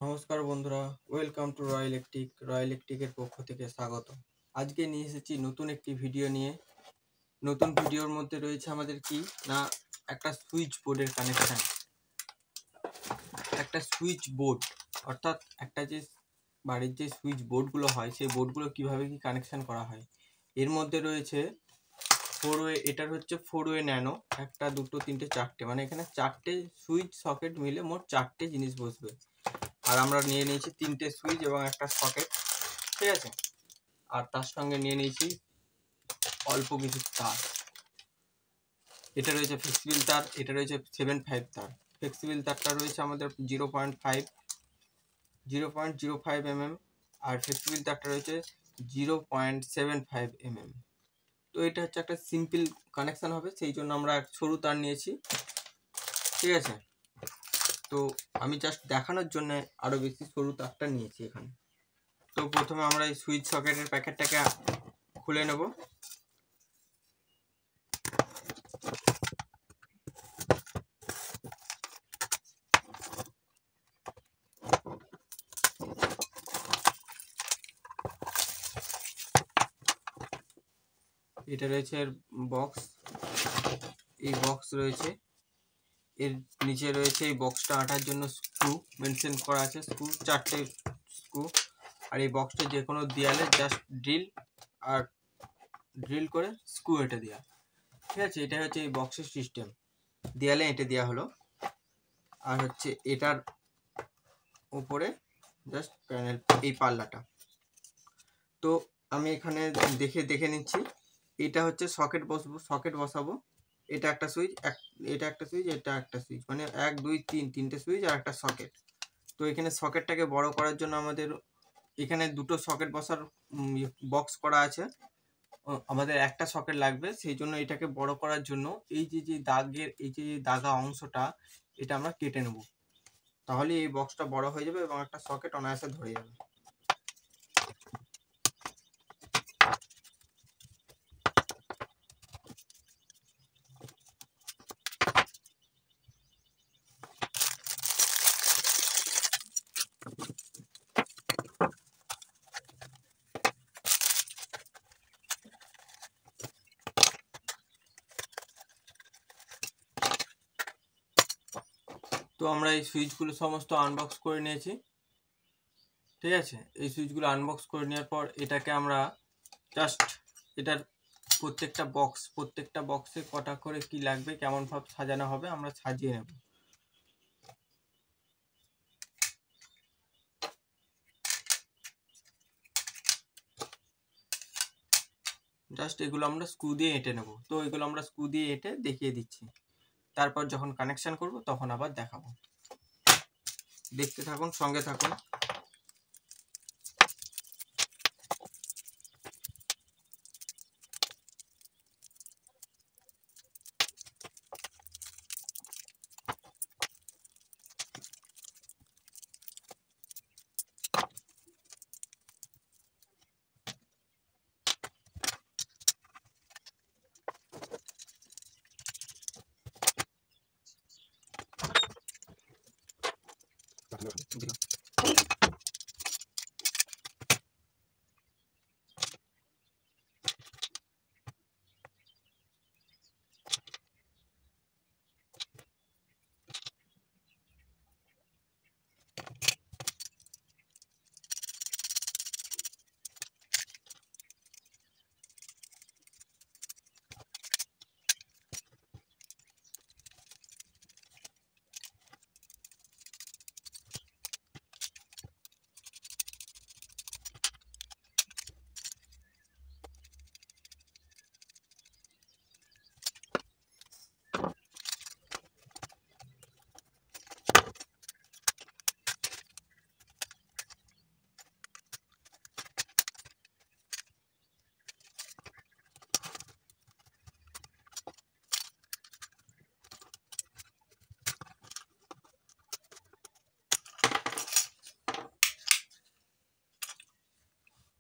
নমস্কার বন্ধুরা, welcome to রয় ইলেকট্রিকের পক্ষ থেকে স্বাগত। আজকে নিয়ে এসেছি নতুন একটি ভিডিও নিয়ে। নতুন ভিডিওর মধ্যে রয়েছে আমাদের কি না একটা সুইচ বোর্ডের কানেকশান। একটা সুইচ বোর্ড অর্থাৎ একটা যে বাড়ির যে সুইচ বোর্ডগুলো হয় সেই বোর্ডগুলো কিভাবে কি কানেকশান করা হয়। এর মধ্যে রয়েছে এটার হচ্ছে 4-ওয়ে ন্যানো, একটা দুটো তিনটে চারটে, মানে এখানে চারটে সুইচ সকেট মিলে মোট চারটে জিনিস বসবে। আর আমরা নিয়ে নিয়েছি তিনটে সুইচ এবং একটা সকেট, ঠিক আছে। আর তার সঙ্গে নিয়ে নিয়েছি অল্প কিছু তার। এটা রয়েছে ফ্লেক্সিবল তার, এটা রয়েছে 7.5 তার। ফ্লেক্সিবল তারটা রয়েছে আমাদের 0.05 mm, আর ফ্লেক্সিবল তারটা রয়েছে 0.75 mm। তো এটা হচ্ছে একটা সিম্পল কানেকশান হবে, সেই জন্য আমরা সরু তার নিয়েছি, ঠিক আছে। তো আমি জাস্ট দেখানোর জন্য আরও বেশি সরু তারটা নিয়েছি এখানে। তো প্রথমে আমরা এই সুইচ সকেটের প্যাকেটটাকে খুলে নেব। এটা রয়েছে এর বক্স, এই বক্স রয়েছে, এর নিচে রয়েছে এই বক্সটা আটার জন্য স্ক্রু মেনশন করা আছে, স্ক্রু চারটে স্ক্রু। আর এই বক্সটা যে কোনো দেয়ালে জাস্ট ড্রিল করে স্ক্রু এঁটে দেওয়া, ঠিক আছে। এটা হচ্ছে এই বক্সের সিস্টেম, দেয়ালে এঁটে দেওয়া হলো। আর হচ্ছে এটার উপরে জাস্ট প্যানেল, এই পাল্লাটা। তো আমি এখানে দেখে নিচ্ছি। এটা হচ্ছে সকেট বসাবো। এটা একটা সুইচ, এটা একটা সুইচ, এটা একটা সুইচ, মানে 1 2 3 তিনটে সুইচ আর একটা সকেট। তো এখানে সকেটটাকে বড় করার জন্য আমাদের এখানে দুটো সকেট বসার বক্স করা আছে, আমাদের একটা সকেট লাগবে। সেই জন্য এটাকে বড় করার জন্য এই যে দাগা অংশটা, এটা আমরা কেটে নেব, তাহলে এই বক্সটা বড় হয়ে যাবে এবং একটা সকেট অনায়াসে ধরে যাবে। তো আমরা এই সুইচগুলো সমস্ত আনবক্স করে নিয়েছি, ঠিক আছে। এই সুইচগুলো আনবক্স করে নেওয়ার পর এটাকে আমরা জাস্ট এটার প্রত্যেকটা বক্সে কটা করে কি লাগবে, কেমন ভাবে সাজানো হবে, আমরা সাজিয়ে নেব। জাস্ট এগুলো আমরা স্ক্রু দিয়ে এঁটে নেব। তো এগুলো আমরা স্ক্রু দিয়ে এঁটে দেখিয়ে দিচ্ছি, তারপর যখন কানেকশন করব তখন আবার দেখাবো। দেখতে থাকুন, সঙ্গে থাকুন।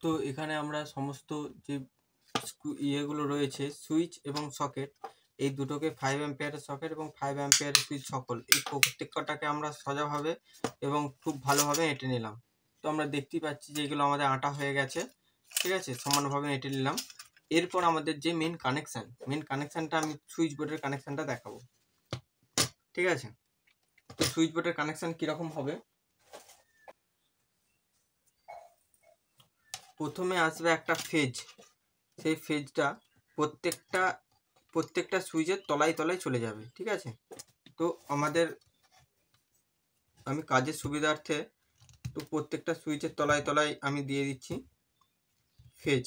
তো এখানে আমরা সমস্ত যে ইয়েগুলো রয়েছে সুইচ এবং সকেট, এই দুটোকে 5 অ্যাম্পিয়ারের সকেট এবং 5 অ্যাম্পিয়ারের সুইচ সকল এই প্রত্যেকটাকে আমরা সোজাভাবে এবং খুব ভালোভাবে এঁটে নিলাম। তো আমরা দেখতেই পাচ্ছি যে এগুলো আমাদের আটা হয়ে গেছে, ঠিক আছে, সমানভাবে এঁটে নিলাম। এরপর আমাদের যে মেন কানেকশানটা আমি সুইচ বোর্ডের কানেকশানটা দেখাবো, ঠিক আছে। তো সুইচ বোর্ডের কানেকশান কীরকম হবে, প্রথমে আসবে একটা ফেজ, সেই ফেজটা প্রত্যেকটা সুইচের তলায় চলে যাবে, ঠিক আছে। তো আমি কাজের সুবিধার্থে তো প্রত্যেকটা সুইচের তলায় আমি দিয়ে দিচ্ছি ফেজ।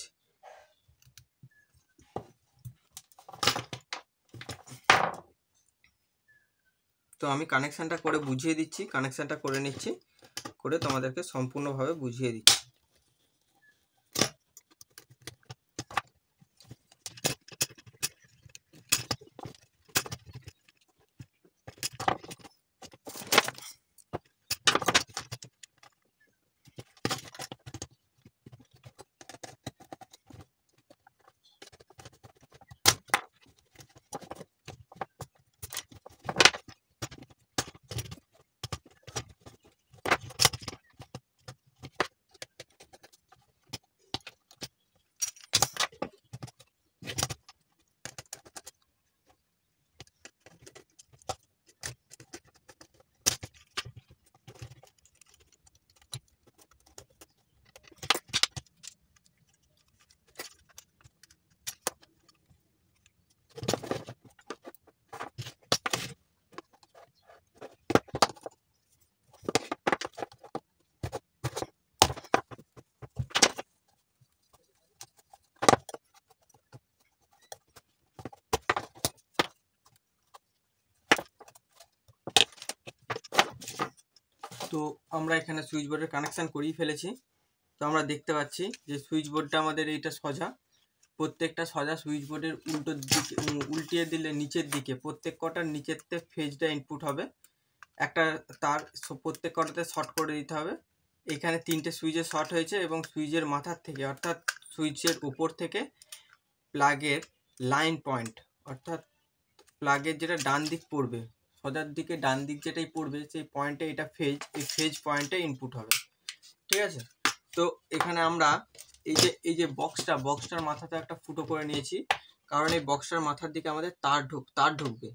তো আমি কানেকশানটা করে বুঝিয়ে দিচ্ছি, কানেকশানটা করে নিচ্ছি, করে তোমাদেরকে সম্পূর্ণভাবে বুঝিয়ে দিচ্ছি। তো আমরা এখানে সুইচ বোর্ডের কানেকশান করিয়ে ফেলেছি। তো আমরা দেখতে পাচ্ছি যে সুইচ বোর্ডটা আমাদের এইটা সোজা, প্রত্যেকটা সোজা সুইচ বোর্ডের উল্টো দিকে উল্টিয়ে দিলে নিচের দিকে প্রত্যেক কটার নিচেরতে ফেজটা ইনপুট হবে, একটা তার প্রত্যেক কটাতে শর্ট করে দিতে হবে। এখানে 3টে সুইচে শর্ট হয়েছে এবং সুইচের মাথার থেকে অর্থাৎ সুইচের উপর থেকে প্লাগের লাইন পয়েন্ট অর্থাৎ প্লাগের যেটা ডান দিক পড়বে, সোজার দিকে ডান দিক যেটাই পড়বে সেই পয়েন্টে এটা ফেজ, এই ফেজ পয়েন্টে ইনপুট হবে, ঠিক আছে। তো এখানে আমরা এই যে বক্সটার মাথাতে একটা ফুটো করে নিয়েছি, কারণ এই বক্সটার মাথার দিকে আমাদের তার ঢুকবে।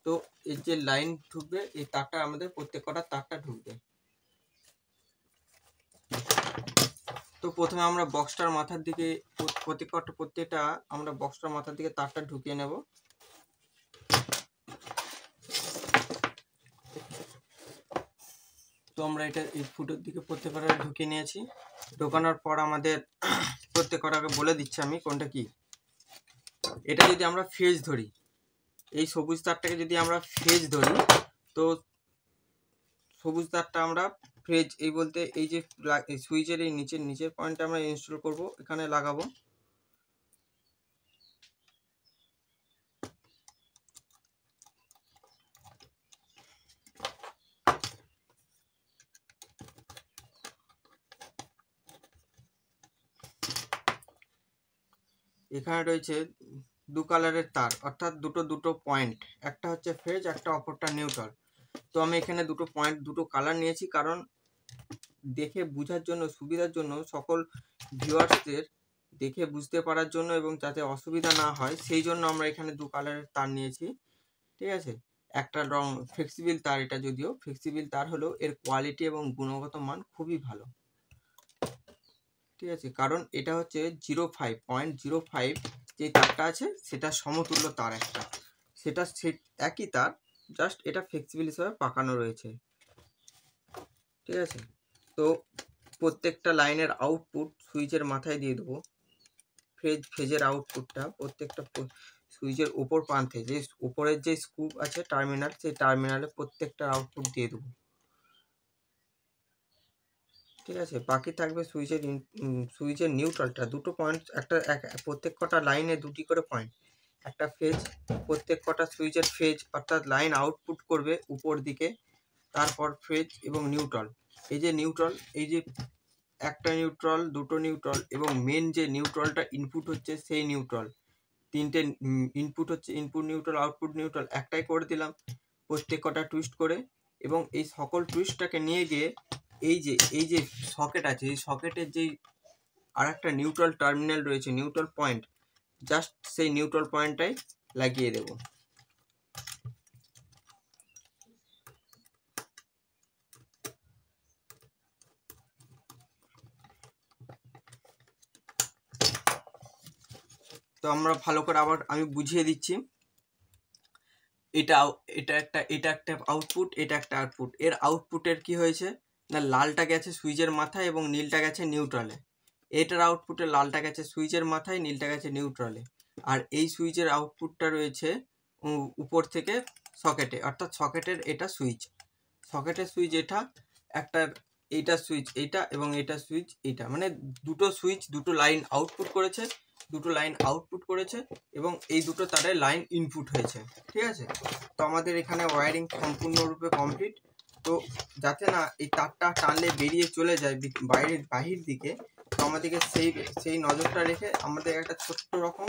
তো এই যে লাইন ঢুকবে এই তারটা আমাদের প্রত্যেক কটা তারটা ঢুকবে। তো প্রথমে আমরা বক্সটার মাথার দিকে প্রত্যেকটা আমরা বক্সটার মাথার দিকে তারটা ঢুকিয়ে নেব। তো আমরা এটা এই ফুটোর দিকে প্রত্যেকটা ঢুকিয়ে নিয়েছি। ঢোকানোর পর আমাদের প্রত্যেকটাকে বলে দিচ্ছি আমি কোনটা কি। এটা যদি আমরা ফেজ ধরি, এই সবুজ তারটাকে যদি আমরা ফেজ ধরি, তো সবুজ তারটা আমরা ফেজ এই বলতে এই যে সুইচের এই নিচের পয়েন্টটা আমরা ইনস্টল করব, এখানে লাগাবো। এখানে রয়েছে দু কালারের তার অর্থাৎ দুটো পয়েন্ট, একটা হচ্ছে ফেজ, একটা অপরটা নিউট্রাল। তো আমি এখানে দুটো কালার নিয়েছি, কারণ দেখে বোঝার জন্য সুবিধার জন্য সকল ভিউয়ার্সদের দেখে বুঝতে পারার জন্য এবং যাতে অসুবিধা না হয় সেই জন্য আমরা এখানে দু কালারের তার নিয়েছি, ঠিক আছে। একটা রং ফ্লেক্সিবল তার, এটা যদিও ফ্লেক্সিবল তার হলেও এর কোয়ালিটি এবং গুণগত মান খুবই ভালো, ঠিক আছে। কারণ এটা হচ্ছে 0.05 যে তারটা আছে সেটা সমতুল্য তার একটা, সেটা একই তার, জাস্ট এটা ফ্লেক্সিবল হিসাবে পাকানো রয়েছে, ঠিক আছে। তো প্রত্যেকটা লাইনের আউটপুট সুইচের মাথায় দিয়ে দেবো। ফেজের আউটপুটটা প্রত্যেকটা সুইচের উপর প্রান্তে যে উপরের যে স্ক্রু আছে টার্মিনাল, সেই টার্মিনালে প্রত্যেকটা আউটপুট দিয়ে দেবো, ঠিক আছে। বাকি থাকবে সুইচের নিউট্রালটা, দুটো পয়েন্ট, প্রত্যেক কটা লাইনে দুটি করে পয়েন্ট, একটা ফেজ, প্রত্যেক কটা সুইচের ফেজ অর্থাৎ লাইন আউটপুট করবে উপর দিকে, তারপর ফেজ এবং নিউট্রাল। এই যে একটা নিউট্রাল, দুটো নিউট্রাল এবং মেন যে নিউট্রালটা ইনপুট হচ্ছে সেই নিউট্রাল, তিনটে ইনপুট হচ্ছে ইনপুট নিউট্রাল, আউটপুট নিউট্রাল একটাই করে দিলাম প্রত্যেক কটা টুইস্ট করে, এবং এই সকল টুইস্টটাকে নিয়ে গিয়ে এই যে সকেট আছে, এই সকেটের যেই আর একটা নিউট্রাল টার্মিনাল রয়েছে, নিউট্রাল পয়েন্ট, জাস্ট সেই নিউট্রাল পয়েন্টটাই লাগিয়ে দেব। তো আমরা ভালো করে আবার আমি বুঝিয়ে দিচ্ছি। এটা একটা আউটপুট, এটা একটা আউটপুট। এর আউটপুটের কি হয়েছে না, লালটা গেছে সুইচের মাথায় এবং নীলটা গেছে নিউট্রালে। এটার আউটপুটে লালটা গেছে সুইচের মাথায়, নীলটা গেছে নিউট্রালে। আর এই সুইচের আউটপুটটা রয়েছে উপর থেকে সকেটে, অর্থাৎ সকেটের এটা সুইচ, সকেটের সুইচ এটা, একটার এইটা সুইচ এইটা, এবং এটা সুইচ এইটা, মানে দুটো সুইচ দুটো লাইন আউটপুট করেছে, দুটো লাইন আউটপুট করেছে, এবং এই দুটো তারে লাইন ইনপুট হয়েছে। ঠিক আছে, তো আমাদের এখানে ওয়্যারিং সম্পূর্ণরূপে কমপ্লিট। তো যাতে না এই তারটা টানলে বেরিয়ে চলে যায় বাহির দিকে, তো আমাদেরকে সেই নজরটা রেখে আমাদের একটা ছোট্ট রকম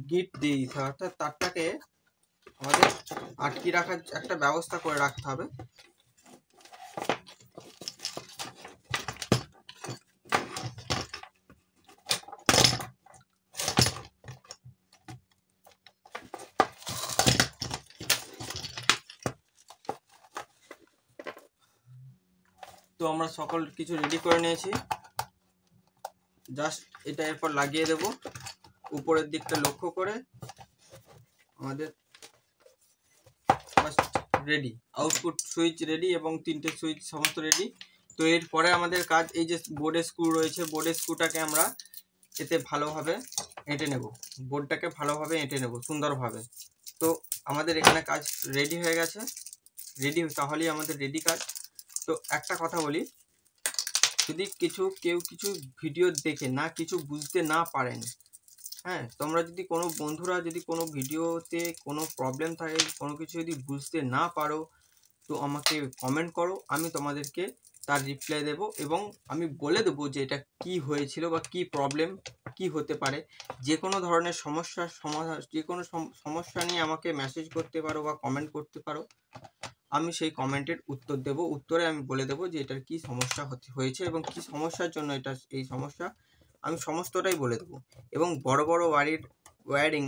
গিট দিয়ে দিতে হবে, অর্থাৎ তারটাকে আমাদের আটকে রাখার একটা ব্যবস্থা করে রাখতে হবে। তো আমরা সকল কিছু রেডি করে নিয়েছি, জাস্ট এটা এরপর লাগিয়ে দেব উপরের দিকটা লক্ষ্য করে। আমাদের রেডি, আউটপুট সুইচ রেডি এবং তিনটে সুইচ সমস্ত রেডি। তো এরপরে আমাদের কাজ, এই যে বোর্ডের স্ক্রু রয়েছে, বোর্ডের স্ক্রুটাকে আমরা এতে ভালোভাবে এঁটে নেব, বোর্ডটাকে ভালোভাবে এঁটে নেব সুন্দরভাবে। তো আমাদের এখানে কাজ রেডি হয়ে গেছে, রেডি তাহলেই আমাদের রেডি কাজ। তো একটা কথা বলি, যদি কেউ কিছু ভিডিও দেখে না কিছু বুঝতে না পারেন, হ্যাঁ, তোমরা যদি কোনো বন্ধুরা যদি কোনো ভিডিওতে কোনো প্রবলেম থাকে, কোনো কিছু যদি বুঝতে না পারো, তো আমাকে কমেন্ট করো, আমি তোমাদেরকে তার রিপ্লাই দেব, এবং আমি বলে দেবো যে এটা কি হয়েছিল বা কি প্রবলেম কি হতে পারে। যে কোনো ধরনের সমস্যার সমাধান, যে কোনো সমস্যা নিয়ে আমাকে মেসেজ করতে পারো বা কমেন্ট করতে পারো, আমি সেই কমেন্টের উত্তর দেব। উত্তরে আমি বলে দেবো যে এটার কি সমস্যা হয়েছে এবং কি সমস্যার জন্য এটা এই সমস্যা, আমি সমস্তটাই বলে দেবো। এবং বড় বড় বাড়ির ওয়্যারিং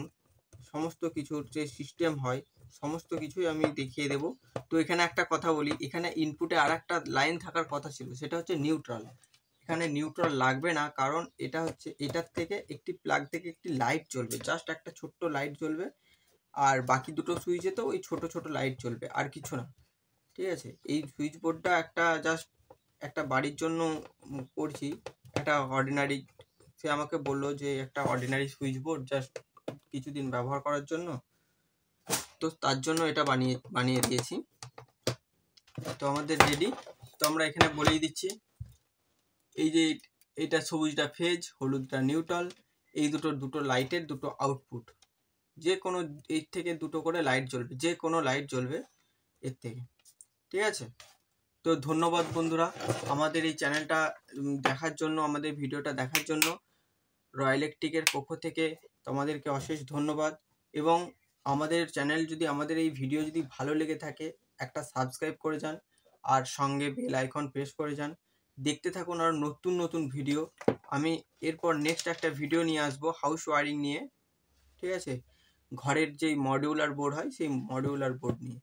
সমস্ত কিছুর যে সিস্টেম হয় সমস্ত কিছুই আমি দেখিয়ে দেব। তো এখানে একটা কথা বলি, এখানে ইনপুটে আর একটা লাইন থাকার কথা ছিল, সেটা হচ্ছে নিউট্রাল। এখানে নিউট্রাল লাগবে না, কারণ এটা হচ্ছে এটার থেকে একটি প্লাগ থেকে একটি লাইট জ্বলবে, জাস্ট একটা ছোট্ট লাইট জ্বলবে, আর বাকি দুটো সুইচে তো ওই ছোট ছোট লাইট জ্বলবে, আর কিছু না। ঠিক আছে, এই সুইচ বোর্ডটা একটা জাস্ট একটা বাড়ির জন্য করছি, একটা অর্ডিনারি, সে আমাকে বললো যে একটা অর্ডিনারি সুইচ বোর্ড জাস্ট কিছুদিন ব্যবহার করার জন্য, তো তার জন্য এটা বানিয়ে দিয়েছি। তো আমাদের রেডি। তো আমরা এখানে বলেই দিচ্ছি, এই যে এটা সবুজটা ফেজ, হলুদটা নিউট্রাল, এই দুটো লাইটের দুটো আউটপুট, যে কোনো এর থেকে দুটো করে লাইট জ্বলবে, যে কোনো লাইট জ্বলবে এর থেকে। ঠিক আছে, তো ধন্যবাদ বন্ধুরা আমাদের এই চ্যানেলটা দেখার জন্য, আমাদের ভিডিওটা দেখার জন্য। রয়্যাল ইলেকট্রিকের পক্ষ থেকে তোমাদেরকে অশেষ ধন্যবাদ। এবং আমাদের চ্যানেল যদি, আমাদের এই ভিডিও যদি ভালো লেগে থাকে, একটা সাবস্ক্রাইব করে যান, আর সঙ্গে বেল আইকন প্রেস করে যান। দেখতে থাকুন আর নতুন নতুন ভিডিও। আমি এরপর নেক্সট একটা ভিডিও নিয়ে আসবো হাউস ওয়ারিং নিয়ে। ঠিক আছে, ঘরের যেই মডিউলার বোর্ড হয় সেই মডিউলার বোর্ড নিয়ে।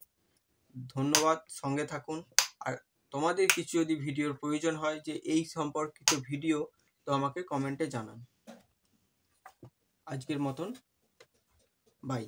ধন্যবাদ, সঙ্গে থাকুন। আর তোমাদের কিছু যদি ভিডিওর প্রয়োজন হয় যে এই সম্পর্কিত ভিডিও, তো আমাকে কমেন্টে জানান। আজকের মতন বাই।